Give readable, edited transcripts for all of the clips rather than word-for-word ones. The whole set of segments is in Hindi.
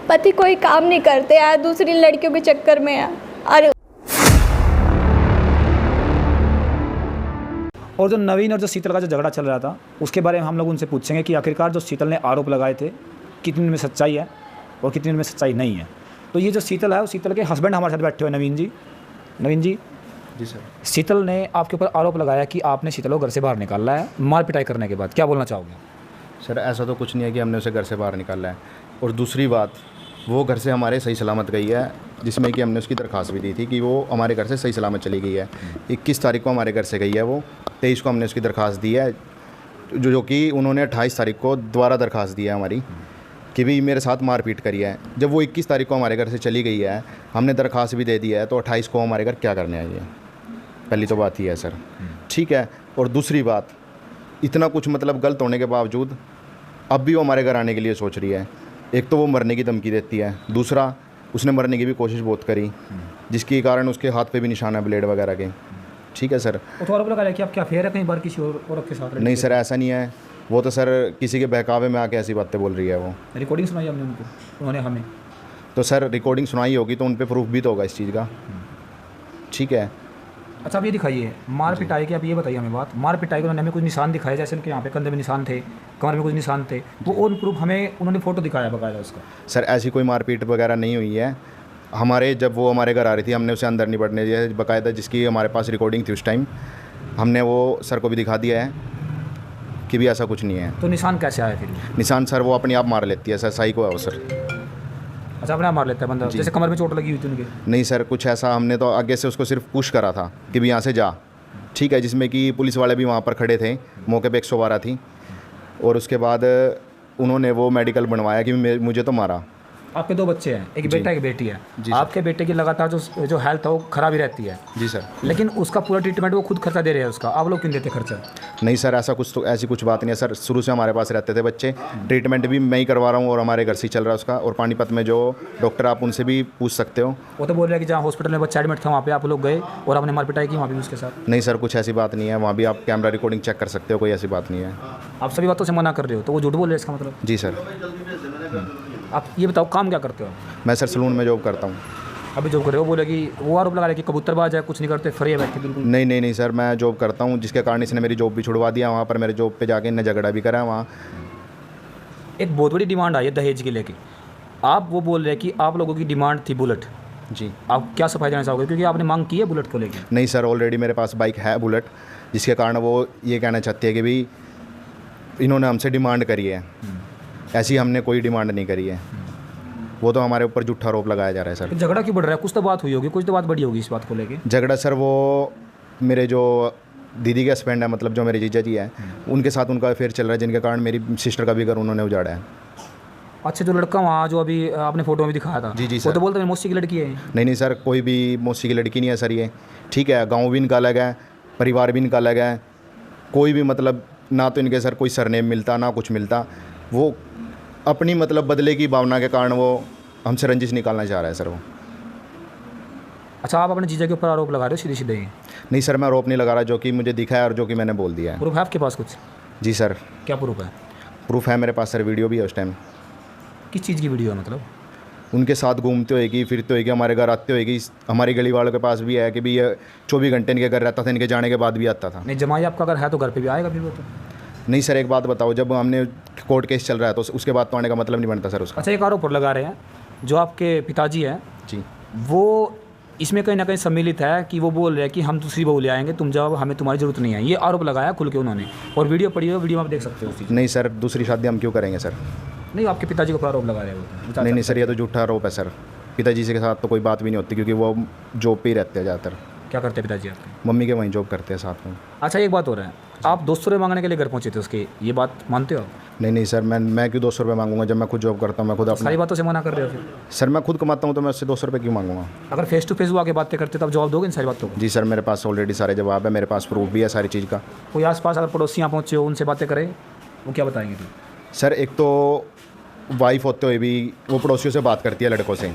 पति कोई काम नहीं करते यार, दूसरी लड़कियों के चक्कर में है। और जो नवीन और जो शीतल का जो झगड़ा चल रहा था उसके बारे में हम लोग उनसे पूछेंगे कि आखिरकार जो शीतल ने आरोप लगाए थे कितने में सच्चाई है और कितने में सच्चाई नहीं है। तो ये जो शीतल है वो शीतल के हस्बैंड हमारे साथ बैठे हुए नवीन जी। नवीन जी जी सर। शीतल ने आपके ऊपर आरोप लगाया कि आपने शीतल को घर से बाहर निकाला है मार पिटाई करने के बाद, क्या बोलना चाहोगे? सर ऐसा तो कुछ नहीं है कि हमने उसे घर से बाहर निकाला है। और दूसरी बात, वो घर से हमारे सही सलामत गई है, जिसमें कि हमने उसकी दरख्वास्त भी दी थी कि वो हमारे घर से सही सलामत चली गई है। 21 तारीख को हमारे घर से गई है वो, 23 को हमने उसकी दरख्वास्त दी है, जो कि उन्होंने 28 तारीख को दोबारा दरख्वास्त दी है हमारी कि भी मेरे साथ मारपीट करी है। जब वो 21 तारीख को हमारे घर से चली गई है, हमने दरख्वास्त भी दे दी है, तो 28 को हमारे घर क्या करने आई है? पहली तो बात ही है सर, ठीक है। और दूसरी बात, इतना कुछ मतलब गलत होने के बावजूद अब भी वो हमारे घर आने के लिए सोच रही है। एक तो वो मरने की धमकी देती है, दूसरा उसने मरने की भी कोशिश बहुत करी, जिसके कारण उसके हाथ पे भी निशान है ब्लेड वगैरह के, ठीक है सर। तो आरोप लगाया कि आप क्या फेयर है कहीं बार किसी और औरत के साथ? नहीं सर, ऐसा नहीं है। वो तो सर किसी के बहकावे में आके ऐसी बातें बोल रही है। वो रिकॉर्डिंग सुनाई हमने उनको, उन्होंने हमें। तो सर रिकॉर्डिंग सुनाई होगी तो उन पर प्रूफ भी तो होगा इस चीज़ का, ठीक है। अच्छा आप ये दिखाइए मार पिटाई के, आप ये बताइए हमें बात, मार पिटाई के उन्होंने हमें कुछ निशान दिखाए, जैसे उनके यहाँ पे कंधे में निशान थे, कमर में कुछ निशान थे, वो ऑन प्रूफ हमें उन्होंने फ़ोटो दिखाया बकायदा उसका। सर ऐसी कोई मारपीट वगैरह नहीं हुई है। हमारे जब वो हमारे घर आ रही थी, हमने उसे अंदर नहीं बढ़ने दिया, बकायदा जिसकी हमारे पास रिकॉर्डिंग थी उस टाइम, हमने वो सर को भी दिखा दिया है कि भी ऐसा कुछ नहीं है। तो निशान कैसे आया फिर? निशान सर वो अपने आप मार लेती है सर, साइको है वो सर। अच्छा अपने आप मार लेता है बंदा, जैसे कमर में चोट लगी हुई थी उनके? नहीं सर, कुछ ऐसा, हमने तो आगे से उसको सिर्फ पुश करा था कि भी यहाँ से जा, ठीक है, जिसमें कि पुलिस वाले भी वहाँ पर खड़े थे, मौके पे 112 थी। और उसके बाद उन्होंने वो मेडिकल बनवाया कि मुझे तो मारा। आपके 2 बच्चे हैं, एक बेटा एक बेटी है। आपके बेटे की लगातार जो हेल्थ है वो खराब ही रहती है। जी सर। लेकिन उसका पूरा ट्रीटमेंट वो खुद खर्चा दे रहे हैं उसका, आप लोग क्यों देते खर्चा? नहीं सर, ऐसी कुछ बात नहीं है सर। शुरू से हमारे पास रहते थे बच्चे, ट्रीटमेंट भी मैं ही करवा रहा हूँ और हमारे घर से ही चल रहा है उसका। और पानीपत में जो डॉक्टर, आप उनसे भी पूछ सकते हो। वो तो बोल रहे हैं कि जहाँ हॉस्पिटल में बच्चा एडमिट था वहाँ पे आप लोग गए और आपने मार पिटाई की वहाँ भी उसके साथ? नहीं सर, कुछ ऐसी बात नहीं है, वहाँ भी आप कैमरा रिकॉर्डिंग चेक कर सकते हो, कोई ऐसी बात नहीं है। आप सभी बातों से मना कर रहे हो तो वो झूठ बोल रहे हैं इसका मतलब? जी सर। आप ये बताओ काम क्या करते हो? मैं सर सलून में जॉब करता हूँ। अभी जॉब कर रहे हो, बोले कि वो आरोप लगा रहे कि कबूतरबाज है, कुछ नहीं करते, फ्री है बैठे बिल्कुल। नहीं सर, मैं जॉब करता हूँ, जिसके कारण इसने मेरी जॉब भी छुड़वा दिया। वहाँ पर मेरे जॉब पे जाके इन्हें झगड़ा भी करा वहाँ। एक बहुत बड़ी डिमांड आई है दहेज के लेके, आप वो बोल रहे हैं कि आप लोगों की डिमांड थी बुलेट। जी, आप क्या सफाई देना चाहोगे, क्योंकि आपने मांग की है बुलेट को लेकर? नहीं सर, ऑलरेडी मेरे पास बाइक है बुलेट, जिसके कारण वो ये कहना चाहती है कि भाई इन्होंने हमसे डिमांड करी है। ऐसी हमने कोई डिमांड नहीं करी है। वो तो हमारे ऊपर झूठा आरोप लगाया जा रहा है सर। झगड़ा क्यों बढ़ रहा है? कुछ तो बात हुई होगी, कुछ तो बात बड़ी होगी इस बात को लेके। झगड़ा सर वो मेरे जो दीदी के हस्बैंड है, मतलब जो मेरे जीजा जी है, उनके साथ उनका अफेयर चल रहा है, जिनके कारण मेरी सिस्टर का भी घर उन्होंने उजाड़ा है। अच्छा, जो लड़का वहाँ जो अभी आपने फोटो में दिखाया था, जी वो तो बोलते हैं मौसी की लड़की है। नहीं सर, कोई भी मौसी की लड़की नहीं है सर ये, ठीक है। गाँव भी इनका अलग है, परिवार भी इनका अलग है, कोई भी मतलब ना तो इनके सर कोई सरनेम मिलता ना कुछ मिलता। वो अपनी मतलब बदले की भावना के कारण वो हमसे रंजिश निकालना चाह रहा है सर वो। अच्छा, आप अपने जीजा के ऊपर आरोप लगा रहे हो सीधे सीधे ही? नहीं सर, मैं आरोप नहीं लगा रहा, जो कि मुझे दिखा है और जो कि मैंने बोल दिया है। प्रूफ है आपके पास कुछ? जी सर। क्या प्रूफ है? प्रूफ है मेरे पास सर, वीडियो भी है उस टाइम। किस चीज़ की वीडियो है मतलब? उनके साथ घूमते होएगी, फिरते होएगी, हमारे घर आते होएगी। हमारी गली वालों के पास भी है कि भी ये 24 घंटे इनके घर रहता था, इनके जाने के बाद भी आता था। नहीं, जमाई आपका अगर है तो घर पे भी आएगा फिर वो तो? नहीं सर, एक बात बताओ, जब हमने कोर्ट केस चल रहा है तो उसके बाद तो आने का मतलब नहीं बनता सर उसका। अच्छा, एक आरोप और लगा रहे हैं जो आपके पिताजी हैं जी, वो इसमें कहीं ना कहीं सम्मिलित है कि वो बोल रहे हैं कि हम दूसरी बहू ले आएंगे, तुम जाओ, हमें तुम्हारी ज़रूरत नहीं है। ये आरोप लगाया खुल के उन्होंने, और वीडियो पड़ी है, वीडियो में आप देख सकते हो उस चीज़। नहीं सर, दूसरी शादी हम क्यों करेंगे सर? नहीं, आपके पिताजी को आरोप लगा रहे हो? नहीं सर, ये तो झूठा आरोप है सर। पिताजी के साथ तो कोई बात भी नहीं होती, क्योंकि वो जॉब पे ही रहते हैं ज़्यादातर। क्या करते हैं पिताजी आपके? मम्मी के वहीं जॉब करते हैं साथ में। अच्छा, एक बात हो रहा है, आप 200 रुपये मांगने के लिए घर पहुंचे थे उसके, ये बात मानते हो आप? नहीं सर, मैं क्यों 200 रुपये मांगूंगा जब मैं खुद जॉब करता हूँ, मैं खुद अपना। सारी बातों से मना कर रहे हो फिर? सर मैं खुद कमाता हूँ तो मैं उससे 200 रुपये क्यों मांगूंगा? अगर फेस टू फेस वो आके बातें करते तो आप जवाब दोगे इन सारी बातों को? जी सर, मेरे पास ऑलरेडी सारे जवाब है, मेरे पास प्रूफ भी है सारी चीज़ का। कोई आसपास अगर पड़ोसी यहाँ पहुँचे हो, उनसे बातें करें, वो क्या बताएंगे फिर? सर एक तो वाइफ होते हुए भी वो पड़ोसियों से बात करती है, लड़कों से,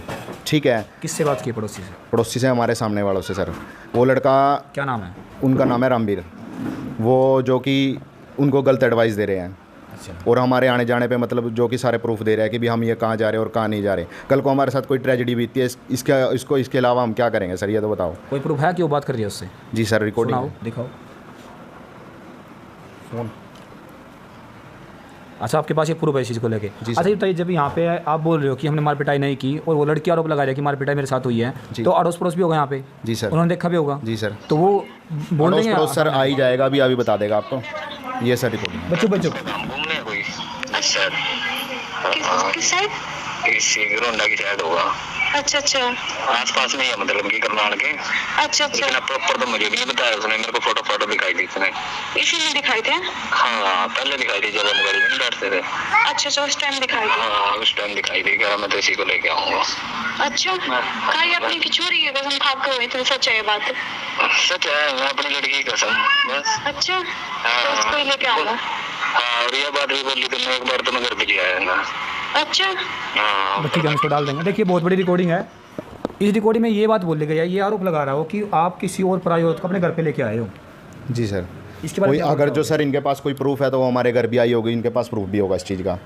ठीक है। किससे बात की? पड़ोसी से? पड़ोसी से, हमारे सामने वालों से सर। वो लड़का, क्या नाम है उनका नाम है रामवीर, वो जो कि उनको गलत एडवाइस दे रहे हैं। और हमारे आने जाने पे मतलब जो कि सारे प्रूफ दे रहे हैं कि भी हम ये कहाँ जा रहे हैं और कहाँ नहीं जा रहे। कल को हमारे साथ कोई ट्रेजेडी बीतती है इसके अलावा हम क्या करेंगे सर, ये तो बताओ। कोई प्रूफ है कि वो बात कर रही है उससे? जी सर, रिकॉर्डिंग दिखाओ फोन। अच्छा, आपके पास ये प्रूफ है इस चीज़ को लेके? अच्छा ये बताइए, जब यहाँ पे आप बोल रहे हो कि हमने मार पिटाई नहीं की और वो लड़की आरोप लगा रही है कि मार पिटाई मेरे साथ हुई है, तो अड़ोस पड़ोस भी होगा यहाँ पे? जी सर, उन्होंने देखा भी होगा? जी सर। तो वो बोल रहे हैं सर आ ही जाएगा, अभी बता देगा आपको। ये सर रिकॉर्डिंग। बच्चों घूमने कोई सर किस साइड? इसी रोंडा की साइड होगा। अच्छा आस-पास में ही है, मतलब कि करनाल के। अच्छा लेकिन प्रॉपर तो मुझे भी नहीं बताया उसने, मेरे को फोटो दिखाई थी उसने। इसीलिए दिखाई थे? हाँ, पहले दिखाई थी जब हम गाड़ी में बैठते थे। अच्छा उस टाइम दिखाई थी? हाँ उस टाइम दिखाई थी, क्या मैं तो इसी को लेके आऊँगा। अच्छा कहीं अपनी की चोरी है कसम खा के हुई थी? सच है ये बात? सच है, मैं अपनी लड़की की कसम बस। अच्छा तो उसको लेके आऊँगा। हाँ और ये बात भी बोली तुमने एक बार, तो मैं घर पे आया ना। अच्छा ठीक है, हम इसको डाल देंगे। देखिए बहुत बड़ी रिकॉर्डिंग है। इस रिकॉर्डिंग में ये बात बोल गई है, ये आरोप लगा रहा हो कि आप किसी और पराई औरत को अपने घर पे लेके आए हो। जी सर। इसके बारे कोई में अगर जो सर इनके पास कोई प्रूफ है तो वो हमारे घर भी आई होगी, इनके पास प्रूफ भी होगा इस चीज़ का।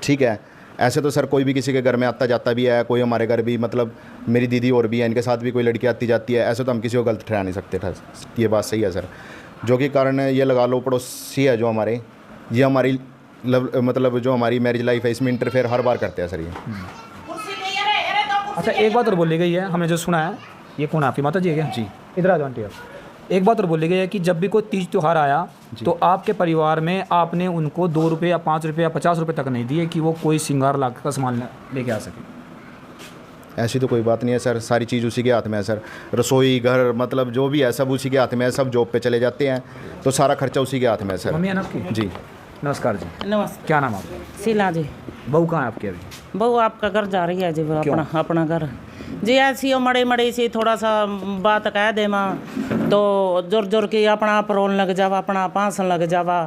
ठीक है, ऐसे तो सर कोई भी किसी के घर में आता जाता भी है, कोई हमारे घर भी, मतलब मेरी दीदी और भी है, इनके साथ भी कोई लड़की आती जाती है, ऐसे तो हम किसी को गलत ठहरा नहीं सकते था। ये बात सही है सर। जो कि कारण ये लगा लो पड़ोसी है जो हमारे, ये हमारी मतलब जो हमारी मैरिज लाइफ है इसमें इंटरफेयर हर बार करते हैं सर ये। अच्छा एक बात और बोली गई है, हमने जो सुना है, ये कौन है आपकी माता जी है क्या? जी, इधर आ जाओ आंटी आप। एक बात और बोली गई है कि जब भी कोई तीज त्यौहार आया तो आपके परिवार में आपने उनको 2 रुपये या 5 रुपये या 50 रुपये तक नहीं दिए कि वो कोई श्रृंगार ला का सामान लेके आ सके। ऐसी तो कोई बात नहीं है सर, सारी चीज़ उसी के हाथ में है सर। रसोई घर मतलब जो भी है सब उसी के हाथ में है, सब जॉब पे चले जाते हैं तो सारा खर्चा उसी के हाथ में है सर। मम्मी है ना आपकी? जी नमस्कार जी। नमस्ते। क्या नाम आपका? शीला जी। बहू कहाँ है आपकी अभी? बहू आपका घर जा रही है जी, वो अपना घर जी। ऐसी हो मड़े सी थोड़ा सा बात कह दे माँ तो जोर जोर की अपना आप रोन लग जावा, अपना आप हंसन लग जावा।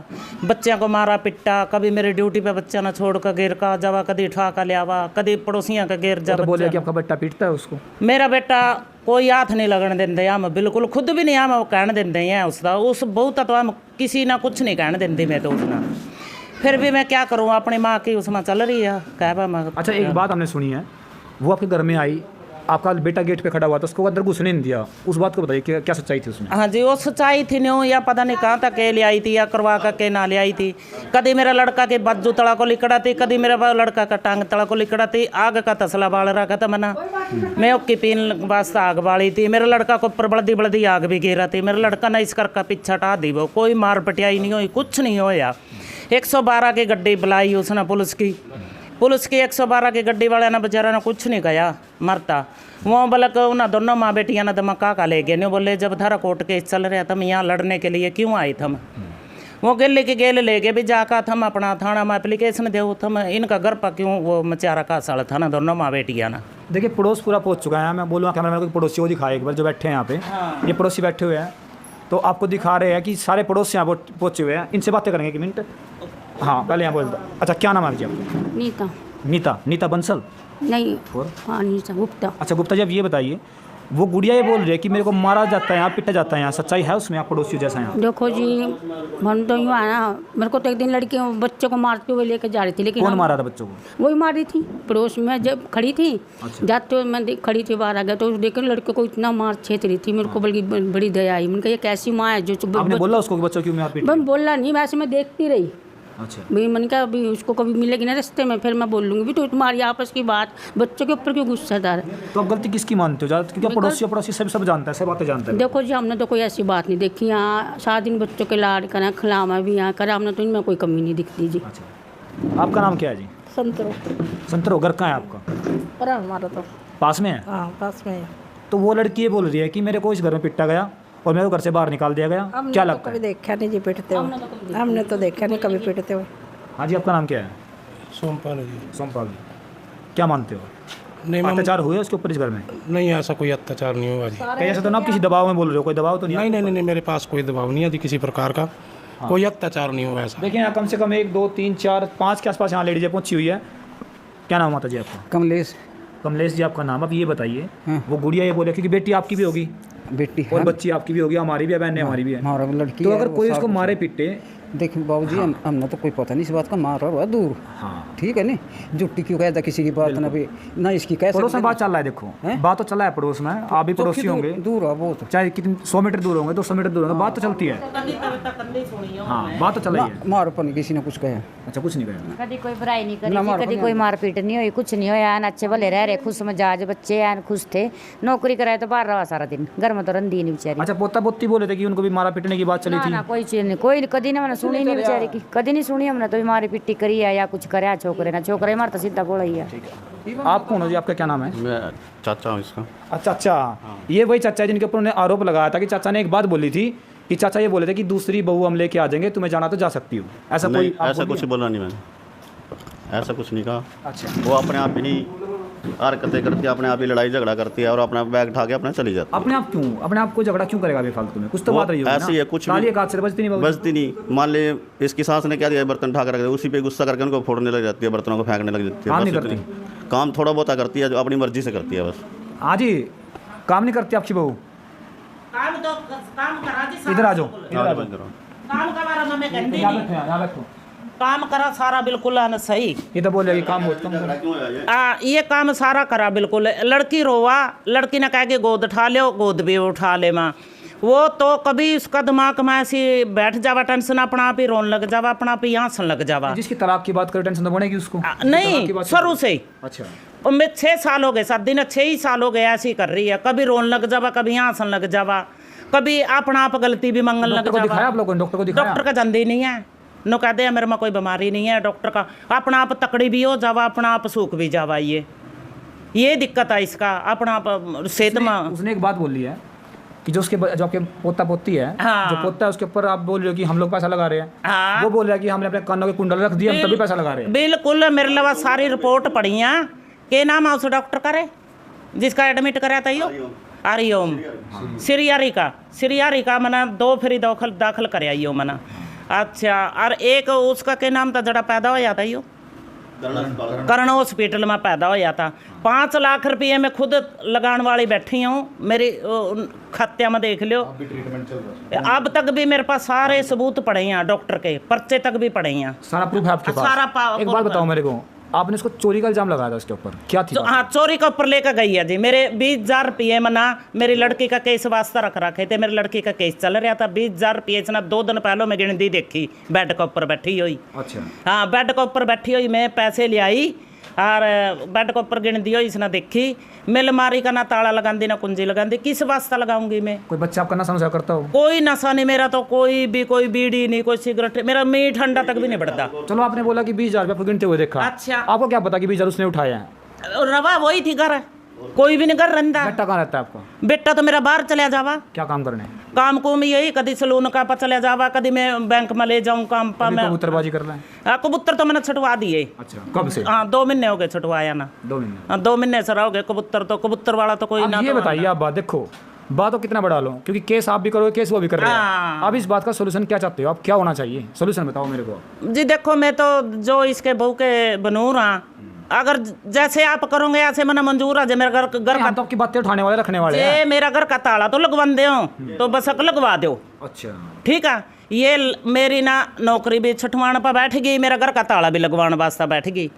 बच्चों को मारा पिट्टा, कभी मेरी ड्यूटी पे बच्चा ना छोड़ कर गिर का जावा, कभी ठा का लियावा, कभी पड़ोसियाँ का गिर जा। तो बोले कि आपका बेटा पीटता है उसको? मेरा बेटा कोई हाथ नहीं लगन देंगे हम, बिल्कुल खुद भी नहीं हम कहने देंगे हैं उसका। उस बहुत तो हम किसी ना कुछ नहीं कहने देंगे मैं तो उसना, फिर भी मैं क्या करूँ, अपनी माँ की उसमें चल रही है कह मैं। अच्छा एक बात हमने सुनी है, वो आपके घर में आई, आपका बेटा गेट पे खड़ा हुआ था, उसको अंदर घुसने नहीं दिया, उस बात को बताइए क्या सच्चाई थी उसमें? हाँ जी, वो सच्चाई थी न्यू या पता नहीं कहाँ तक के ले आई थी या करवा कर के ना ले आई थी। कभी मेरा लड़का के बाजू तड़ा को लिकड़ा थी, कभी मेरा लड़का का टांग तड़ा को लिकड़ा थी। आग का तसला बाल रखा था मना, मैं उसकी पीन वास्ते आग बाली थी। मेरे लड़का को ऊपर बड़दी आग भी गिरा थी। मेरा लड़का ना इस करके पीछा हटा दी, वो कोई मार पटियाई नहीं हुई, कुछ नहीं होया। 112 की गड्डी बुलाई उसने, पुलिस की 112 की गड्डी वाले ने बेचारा ने कुछ नहीं कहा, मरता वो बल्क उन्हें दोनों माँ बेटियां ने धमका का ले गए। नहीं बोले जब धारा कोर्ट केस चल रहा था, यहाँ लड़ने के लिए क्यों आए थम? वो गेले के गेल ले गए भी जाकर थम अपना थाना में एप्लीकेशन दे, थम इनका घर पर क्यों वो मचारा का साल था ना दोनों माँ बेटियां ना। देखिए पड़ोस पूरा पहुँच चुका है। मैं बोलूँगा कैमरा मैन को पड़ोसी को दिखाए एक बार, जो बैठे हैं यहाँ पे। ये पड़ोसी बैठे हुए हैं तो आपको दिखा रहे हैं कि सारे पड़ोसी यहाँ पहुँचे हुए हैं। इनसे बातें करेंगे 1 मिनट। हाँ पहले यहाँ बोलता। अच्छा क्या नाम है जी आपका? नीता। नीता बंसल? नहीं, और हाँ नीता गुप्ता। अच्छा गुप्ता जी, अब ये बताइए, वो गुड़िया ये बोल रही है कि मेरे को मारा जाता है यहाँ, पिटा जाता है यहाँ, सच्चाई है उसमें? आप पड़ोसी जैसा यहाँ देखो जी, मन तो यूँ आना, मेरे को तो एक दिन लड़की बच्चों को मारते हुए लेकर जा रही थी, लेकिन कौन मारा था बच्चों को? वही मार रही थी पड़ोस में, जब खड़ी थी। अच्छा। जाते हुए मैं खड़ी थी, बाहर आ गया तो देखे लड़के को इतना मार छेत रही थी। मेरे को बल्कि बड़ी दया आई। मैंने कहा ये कैसी माँ है जो आपने बोला उसको कि बच्चों क्यों मार पीट? मैं बोला नहीं, वैसे मैं देखती रही। अच्छा भाई मैंने कहा अभी उसको कभी मिलेगी ना रास्ते में, फिर मैं बोल लूँगी भी तो तुम्हारी आपस की बात बच्चों के ऊपर क्यों गुस्सादार है? तो आप गलती किसकी मानते हो ज़्यादा? क्योंकि पड़ोसी सब जानता है, सब बातें जानता है। देखो जी, हमने तो कोई ऐसी बात नहीं देखी। यहाँ 7 दिन बच्चों के लाड करा, खिलावा भी यहाँ करा हमने, तो इनमें कोई कमी नहीं दिखती जी। अच्छा आपका नाम क्या है जी? संतरो। संतरो। घर कहाँ है आपका? पर हमारा तो पास में है? हाँ पास में है। तो वो लड़की ये बोल रही है कि मेरे को इस घर में पिटा गया और मेरे को घर से बाहर निकाल दिया गया, क्या लगता है? कभी देखा नहीं जी पिटते हुए, हमने तो देखा नहीं कभी पिटते हुए। हाँ जी, आपका नाम क्या है? सोमपाल जी। सोमपाल। क्या मानते हो? नहीं मैम, अत्याचार हुए उसके ऊपर इस घर में? नहीं ऐसा कोई अत्याचार नहीं हुआ जी। कहीं ऐसा तो ना आप किसी दबाव में बोल रहे हो? कोई दबाव तो नहीं? नहीं, मेरे पास कोई दबाव नहीं है जी किसी प्रकार का। कोई अत्याचार नहीं हुआ ऐसा। देखिए यहाँ कम से कम 1 2 3 4 5 के आसपास यहाँ लेडीजें पहुँची हुई है। क्या नाम माता जी आपका? कमलेश। कमलेश जी आपका नाम। अब ये बताइए, वो गुड़िया ये बोले क्योंकि बेटी आपकी भी होगी बेटी और बच्ची आपकी भी होगी, हमारी भी है, बहन हमारी भी है, हमारा लड़की तो है, अगर वो कोई साथ उसको में मारे पीटे देखिए बाबूजी हमने तो कोई पता नहीं इस बात का, मार रहा है दूर। हाँ ठीक है नहीं, जुट्टी क्यों कहता किसी की बात ना भी ना इसकी कैसे पड़ोस में बात चल रहा है, देखो बात तो चल रहा है पड़ोस में, आप भी पड़ोसी होंगे, दूर है वो तो, चाहे कितने 100 मीटर दूर होंगे 200 मीटर दूर होंगे, बात तो चलती है। हाँ बात तो चल रही है। मार पर नहीं किसी ने कुछ कहा। अच्छा कुछ नहीं कहा। कभी कोई बुराई नहीं करी, कभी कोई मारपीट नहीं हुई, कुछ नहीं होया। अच्छे भले रह रहे, खुश मजाज बच्चे हैं, खुश थे। नौकरी कराए तो बाहर रहा सारा दिन, घर में तो रंधी नहीं बेचारी। अच्छा पोता पोती बोले थे कि उनको भी मारा पीटने की बात चली थी? ना कोई चीज नहीं, कोई कदी ना मैंने सुनी नहीं बेचारी की, कदी नहीं सुनी हमने तो। मारी पिट्टी करी है या कुछ करे छोकरे ना, छोकरे मार तो सीधा बोला ही है। आप कौन हो जी, आपका क्या नाम है? मैं चाचा हूँ इसका। अच्छा अच्छा, ये वही चाचा है जिनके ऊपर उन्होंने आरोप लगाया था कि चाचा ने एक बात बोली थी कि चाचा ये बोले थे कि दूसरी बहू हम लेके आ जाएंगे, तुम्हें जाना तो जा सकती हो, ऐसा कोई? ऐसा कुछ बोला नहीं मैंने, ऐसा कुछ नहीं कहा। अच्छा वो अपने आप ही हरकतें करती है, अपने आप ही लड़ाई झगड़ा करती है और अपना बैग उठा के अपने चली जाती है। अपने आप क्यों, अपने आप को झगड़ा क्यों करेगा बेफालतू में? कुछ तो बात रही होगी ना। ऐसे ही है, कुछ ताली एक हाथ से बजती नहीं, बजती नहीं। मान ले इसकी सास ने क्या दिया, बर्तन उठा कर रख दिया, उसी पे गुस्सा करके उनको फोड़ने लग जाती है, बर्तनों को फेंकने लग जाती है। काम बस नहीं इतनी। काम थोड़ा बहुत करती है, जो अपनी मर्जी से करती है बस। हाँ जी, काम नहीं करती आपकी बहू? काम करा जी, इधर आ जाओ, काम का बारे में मैं कहती यहाँ नहीं। बैठो, यहाँ बैठो। काम करा सारा बिल्कुल है ना सही। ये तो बोल रहे काम बहुत कम। ये काम सारा करा बिल्कुल। लड़की रोवा, लड़की ने कह के गोद उठा लो, गोद भी उठा ले माँ। वो तो कभी उसका दिमाग में ऐसी बैठ जावा, टेंशन अपना आप ही रोन लग जावा, अपना आप ही हंसन लग जावा। जिसकी तलाक की बात करें टेंशन तो बढ़ेगी उसको? नहीं, शुरू से ही। अच्छा, और मैं 6 साल हो गए, 7 दिन 6 ही साल हो गए ऐसी कर रही है। कभी रोन लग जावा, कभी हंसन लग जावा, कभी अपना आप गलती भी मंगन लग जावा। दिखाया आप लोगों ने? डॉक्टर को दिखाया? डॉक्टर का जंदी नहीं है, नो कहते हैं मेरे में कोई बीमारी नहीं है। डॉक्टर का अपना आप तकड़ी भी हो जावा, अपना आप सूख भी जावा। ये दिक्कत है इसका, अपना आप सेहत में। उसने एक बात बोली है कि जो उसके जो आपके पोता पोती है, हाँ। जो पोता है उसके ऊपर आप बोल रहे हो कि हम लोग पैसा लगा रहे हैं। हाँ। वो बोल रहा है कि हमने अपने कानों के कुंडल रख दिए, हम तभी पैसा लगा रहे हैं। बिल्कुल, मेरे लवा सारी रिपोर्ट पड़ी है। के नाम है उस डॉक्टर का रे जिसका एडमिट कराया था? यो आरियोम सिरियारी का मना 2 फेरी दाखिल कराया यो मना। अच्छा, और एक उसका क्या नाम था जड़ा पैदा हो जाता यो करण हॉस्पिटल में पैदा हो जाता। 5 लाख रुपये में खुद लगाने वाली बैठी हूँ, मेरे खाते में देख लो। अब तक भी मेरे पास सारे सबूत पड़े हैं, डॉक्टर के पर्चे तक भी पड़े हैं, सारा प्रूफ है आपके पास? एक बात बताओ मेरे को, आपने इसको चोरी का इल्जाम लगाया था, उसके ऊपर क्या थी? हाँ, चोरी का ऊपर लेकर गई है जी। मेरे 20,000 रुपये मना मेरी लड़की का केस वास्ता रख रखे थे। मेरी लड़की का केस चल रहा था। 20,000 रुपये से ना 2 दिन पहले मैं गिनती देखी, बेड के ऊपर बैठी हुई। अच्छा, हाँ, बेड के ऊपर बैठी हुई, मैं पैसे ले आई और बेड के ऊपर गिनती हुई, इसने देखी। मैं अलमारी का ना ताला लगाती ना कुंजी लगाती, किस वास्ता लगाऊंगी मैं? कोई बच्चा आपका नशा नुशा करता हो? कोई नशा नहीं मेरा तो, कोई बीड़ी नहीं, कोई सिगरेट, मेरा मीठ ठंडा तक भी नहीं बढ़ता। चलो, आपने बोला कि 20,000 रुपये गिनते हुए देखा। अच्छा, आपको क्या पता कि 20,000 उसने उठाया है? रवा वही थी घर, कोई भी नहीं कर रहा। बेटा कहाँ रहता है आपका? बेटा तो मेरा बाहर चला जावा। क्या काम करने? काम को मैं यही, कभी सलून का चला जावा, कभी मैं बैंक में ले जाऊँ काम पर। मैं कबूतरबाजी कर रहा है? कबूतर तो मैंने छुटवा दिए। अच्छा, कब से? हाँ, 2 महीने हो गए छुटवाया ना। 2 महीने? हाँ, 2 महीने से रहोगे कबूतर तो, कबूतर वाला तो कोई ना। ये बताइए आप बात, देखो बात तो कितना बढ़ा लो, क्योंकि केस आप भी करोगे, केस वो भी कर रहे हैं। अब इस बात का सोल्यूशन क्या चाहते हो आप? क्या होना चाहिए? सोल्यूशन बताओ मेरे को जी। देखो, मैं तो जो इसके बहू के बनूर हाँ, अगर जैसे आप करोगे ऐसे मैंने मंजूर है। जो मेरा घर का तो आपकी बातें उठाने वाले रखने वाले हैं। मेरा घर का ताला तो लगवा दो, तो बस लगवा दो। अच्छा, ठीक है। ये मेरी ना नौकरी भी छुटवाने पर बैठ गई, मेरा घर का ताला भी लगवाने वास्ता बैठ गई।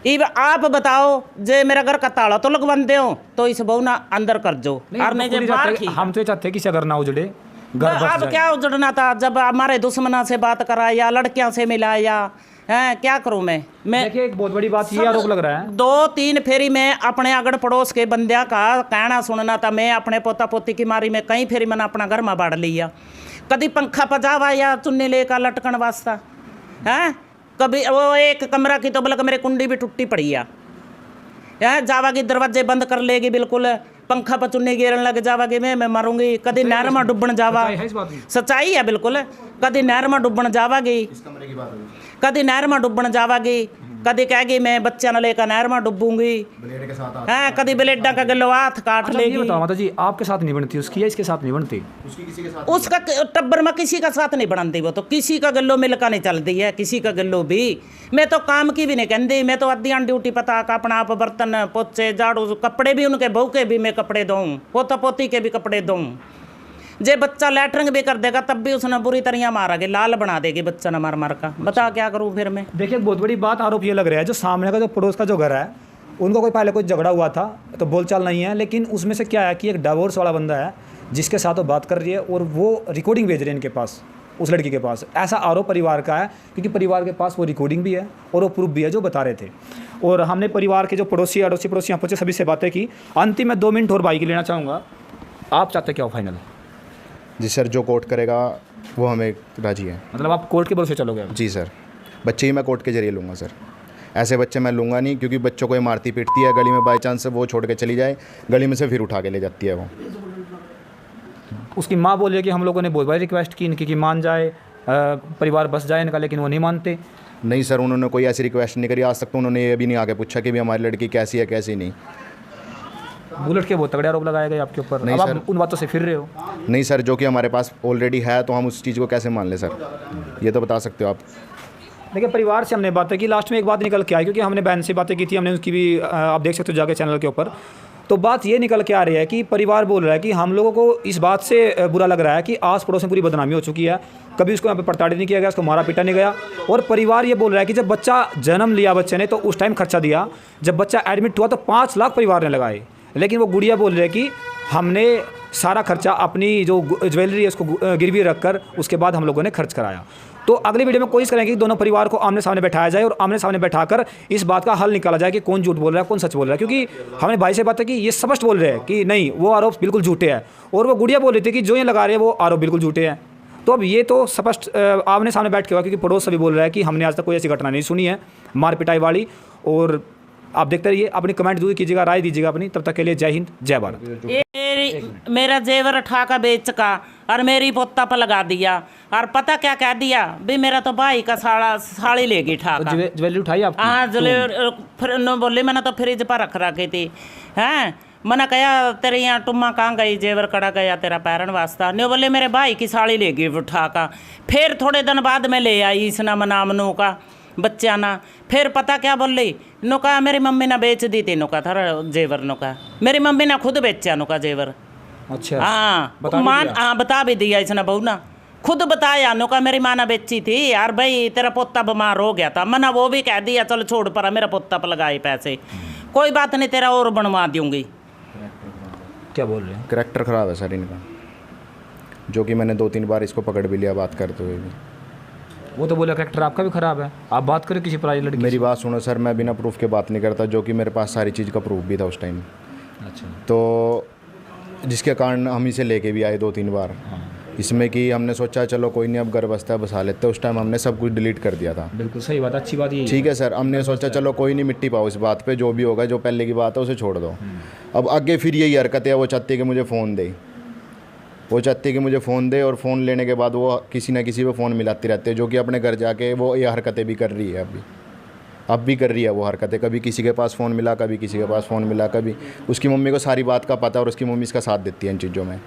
इब आप बताओ, जे मेरा घर का ताला तो लगवा दो, तो इस बहू ना अंदर कर दो। हम तो ये चाहते कि घर ना उजड़े, घर बस अब क्या उजड़ना था? जब हमारे दुश्मना से बात करा या लड़कियां से मिलाया है, क्या करूं मैं? देखिए, एक बहुत बड़ी बात ये आरोप लग रहा है। 2-3 फेरी में अपने अगड़ पड़ोस के बंदिया का कहना सुनना था। मैं अपने पोता पोती की मारी में कई फेरी मैंने अपना घर में बाढ़ लिया। कभी पंखा पजावा या चुन्नी लेकर लटकन वास्ता है। कभी वो एक कमरा की तो बल्कि मेरे कुंडी भी टूटी पड़ी है। जावागी दरवाजे बंद कर लेगी, बिल्कुल पंखा पर चुन्नी गिरने लग जावागी, मैं मरूंगी। कभी नहर में डूबन जावा, सच्चाई है बिल्कुल। कभी नहर में डूबन जावागी, कभी नहर में डूबन जावागी, कभी कहेगी मैं बच्चा न लेकर नहर में डूबूंगी, है कभी ब्लेडा का गलो हाथ काट लेगी। बताओ माता जी, आपके साथ नहीं बनती उसकी या इसके साथ नहीं बनती? उसका टब्बर में किसी का साथ नहीं बनती। वो तो किसी का गल्लो मिलकर नहीं चलती है, किसी का गल्लो भी। मैं तो काम की भी नहीं कहती, मैं तो अद्धी ड्यूटी पता का अपना आप बर्तन पोचे झाड़ू, कपड़े भी उनके बहू के भी मैं कपड़े दूँ, पोता पोती के भी कपड़े दूँ। जे बच्चा लैटरिंग भी कर देगा तब भी उसने बुरी तरह मारा के लाल बना देगी बच्चा ने मार मार का। बता क्या करूँ फिर मैं। देखिए बहुत बड़ी बात आरोप ये लग रहा है, जो सामने का जो पड़ोस का जो घर है उनको कोई पहले कोई झगड़ा हुआ था तो बोलचाल नहीं है, लेकिन उसमें से क्या है कि एक डिवोर्स वाला बंदा है जिसके साथ वो बात कर रही है और वो रिकॉर्डिंग भेज रहे हैं इनके पास, उस लड़की के पास। ऐसा आरोप परिवार का है क्योंकि परिवार के पास वो रिकॉर्डिंग भी है और वो प्रूफ भी है जो बता रहे थे। और हमने परिवार के जो पड़ोसी यहाँ पहुँचे सभी से बातें की। अंतिम में 2 मिनट और भाई की लेना चाहूँगा, आप चाहते क्या हो फाइनल? जी सर, जो कोर्ट करेगा वो हमें राजी है। मतलब आप कोर्ट के भरोसे चलोगे? जी सर, बच्चे ही मैं कोर्ट के जरिए लूँगा सर, ऐसे बच्चे मैं लूँगा नहीं, क्योंकि बच्चों को ये मारती पीटती है, गली में बाई चांस वो छोड़ के चली जाए, गली में से फिर उठा के ले जाती है वो। उसकी माँ बोल रही है कि हम लोगों ने बहुत बार रिक्वेस्ट की इनकी कि मान जाए, परिवार बस जाए इनका, लेकिन वो नहीं मानते। नहीं सर, उन्होंने कोई ऐसी रिक्वेस्ट नहीं करी आज तक, तो उन्होंने ये भी नहीं आगे पूछा कि भी हमारी लड़की कैसी है कैसी नहीं। बुलेट के बहुत तगड़े आरोप लगाए गए आपके ऊपर। नहीं अब सर, आप उन बातों से फिर रहे हो। नहीं सर, जो कि हमारे पास ऑलरेडी है तो हम उस चीज़ को कैसे मान लें सर, ये तो बता सकते हो आप। देखिए परिवार से हमने बातें की, लास्ट में एक बात निकल के आई, क्योंकि हमने बहन से बातें की थी, हमने उसकी भी आप देख सकते हो जाके चैनल के ऊपर। तो बात ये निकल के आ रही है कि परिवार बोल रहा है कि हम लोगों को इस बात से बुरा लग रहा है कि आस पड़ोस में पूरी बदनामी हो चुकी है, कभी उसको यहाँ पे प्रताड़ित नहीं किया गया, उसको मारा पीटा नहीं गया। और परिवार ये बोल रहा है कि जब बच्चा जन्म लिया बच्चे ने तो उस टाइम खर्चा दिया, जब बच्चा एडमिट हुआ तो 5 लाख परिवार ने लगाए, लेकिन वो गुड़िया बोल रही है कि हमने सारा खर्चा अपनी जो ज्वेलरी है उसको गिरवी रख कर उसके बाद हम लोगों ने खर्च कराया। तो अगली वीडियो में कोशिश करेंगे कि दोनों परिवार को आमने सामने बैठाया जाए और आमने सामने बैठाकर इस बात का हल निकाला जाए कि कौन झूठ बोल रहा है कौन सच बोल रहा है। क्योंकि हमने भाई से बात है कि ये स्पष्ट बोल रहे हैं कि नहीं वो आरोप बिल्कुल झूठे हैं, और वो गुड़िया बोल रही थी कि जो ये लगा रहे हैं वो आरोप बिल्कुल झूठे हैं। तो अब ये तो स्पष्ट आमने सामने बैठ के हुआ, क्योंकि पड़ोस सभी बोल रहा है कि हमने आज तक कोई ऐसी घटना नहीं सुनी है मार पिटाई वाली। और आप देखते रहिए, अपनी कमेंट जरूर कीजिएगा, राय दीजिएगा अपनी। तब तक के लिए जय हिंद जय भारत। मेरा जेवर उठा का बेच का और मेरी पोता पर लगा दिया, और पता क्या कह दिया भी मेरा तो भाई का साड़ी लेगी ठा का। ज्वेलरी उठाई आप? हाँ ज्वेलरी बोले मैंने तो फ्रिज पर रख रखी थी। हैं मैंने कहा तेरे यहाँ टुम्मा कहाँ गई, जेवर कड़ा गया तेरा पैरन वास्ता। नहीं बोले मेरे भाई की साड़ी लेगी उठा का। फिर थोड़े दिन बाद में ले आई इसना मनामनों का बच्चा ना। फिर पता क्या बोल रही नुका मेरी मम्मी ने बेच दी थी नुका था जेवर नुका, मेरी मम्मी ने खुद बेचा नुका जेवर। अच्छा हाँ मान हाँ बता भी दिया इसने बहू ना, खुद बताया नुका मेरी माँ ने बेची थी यार भाई तेरा पोता बीमार हो गया था। मना वो भी कह दिया चलो छोड़ पड़ा, मेरा पोता पर लगाए पैसे, कोई बात नहीं तेरा और बनवा दूंगी। क्या बोल रहे हैं? करैक्टर ख़राब है सर इनका, जो कि मैंने 2-3 बार इसको पकड़ भी लिया बात करते हुए भी। वो तो बोला करैक्टर आपका भी ख़राब है, आप बात करें किसी पराई लड़की। मेरी बात सुनो सर, मैं बिना प्रूफ के बात नहीं करता, जो कि मेरे पास सारी चीज़ का प्रूफ भी था उस टाइम। अच्छा। तो जिसके कारण हम इसे लेके भी आए 2-3 बार। इसमें कि हमने सोचा चलो कोई नहीं अब घर बसता बसा लेते, उस टाइम हमने सब कुछ डिलीट कर दिया था। बिल्कुल सही बात, अच्छी बात ये। ठीक है सर, हमने सोचा चलो कोई नहीं मिट्टी पाओ इस बात पे, जो भी होगा जो पहले की बात है उसे छोड़ दो। अब आगे फिर यही हरकत है, वो चाहती है कि मुझे फ़ोन दे, वो चाहती है कि मुझे फ़ोन दे, और फ़ोन लेने के बाद वो किसी ना किसी पे फ़ोन मिलाती रहती है, जो कि अपने घर जाके वो ये हरकतें भी कर रही है। अब भी कर रही है वो हरकतें, कभी किसी के पास फ़ोन मिला, कभी किसी के पास फ़ोन मिला, कभी उसकी मम्मी को सारी बात का पता, और उसकी मम्मी इसका साथ देती है इन चीज़ों में।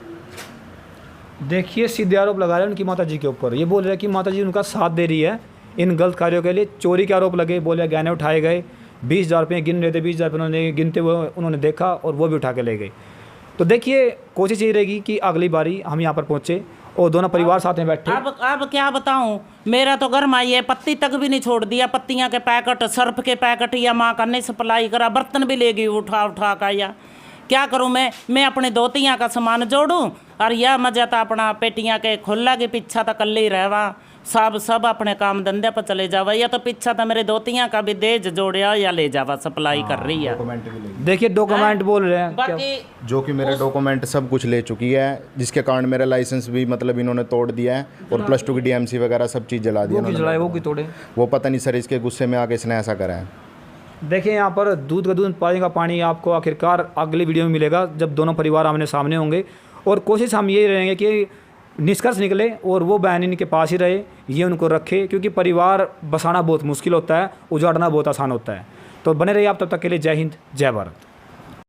देखिए सीधे आरोप लगा रहे हैं उनकी माता जी के ऊपर, ये बोल रहे हैं कि माता जी उनका साथ दे रही है इन गलत कार्यों के लिए। चोरी के आरोप लगे, बोले गहने उठाए गए, 20,000 रुपये गिन रहे थे, 20,000 रुपये उन्होंने गिनते हुए उन्होंने देखा और वो भी उठा के ले गए। तो देखिए कोशिश ये रहेगी कि अगली बारी हम यहाँ पर पहुँचे और दोनों परिवार साथ में बैठे। अब क्या बताऊं, मेरा तो घर माई है, पत्ती तक भी नहीं छोड़ दिया, पत्तियां के पैकेट, सर्फ के पैकेट या माँ का नहीं सप्लाई करा, बर्तन भी ले गई उठा उठा का। या क्या करूं मैं अपने दोतियां का सामान जोड़ूं और यह मजा तो अपना पेटियां के खुला के पीछा तो कल ही रहवा, सब अपने काम धंधे पर चले जावा, या तो पीछा तो मेरे दोतियां का भी देज जोड़िया या ले जावा, सप्लाई कर रही है। देखिए डॉक्यूमेंट बोल रहे हैं बाकी जो कि मेरे डॉक्यूमेंट सब कुछ ले चुकी है, जिसके कारण मेरा लाइसेंस भी मतलब इन्होंने तोड़ दिया है, और +2 की DMC वगैरह सब चीज़ जला दिया। वो की तोड़े, वो पता नहीं सर, इसके गुस्से में आके इसने ऐसा करा है। देखिए यहाँ पर दूध का दूध पानी का पानी आपको आखिरकार अगली वीडियो में मिलेगा, जब दोनों परिवार आमने सामने होंगे। और कोशिश हम यही रहेंगे कि निष्कर्ष निकले और वो बहन इनके पास ही रहे, ये उनको रखे, क्योंकि परिवार बसाना बहुत मुश्किल होता है, उजाड़ना बहुत आसान होता है। तो बने रहिए आप, तब तक के लिए जय हिंद जय भारत।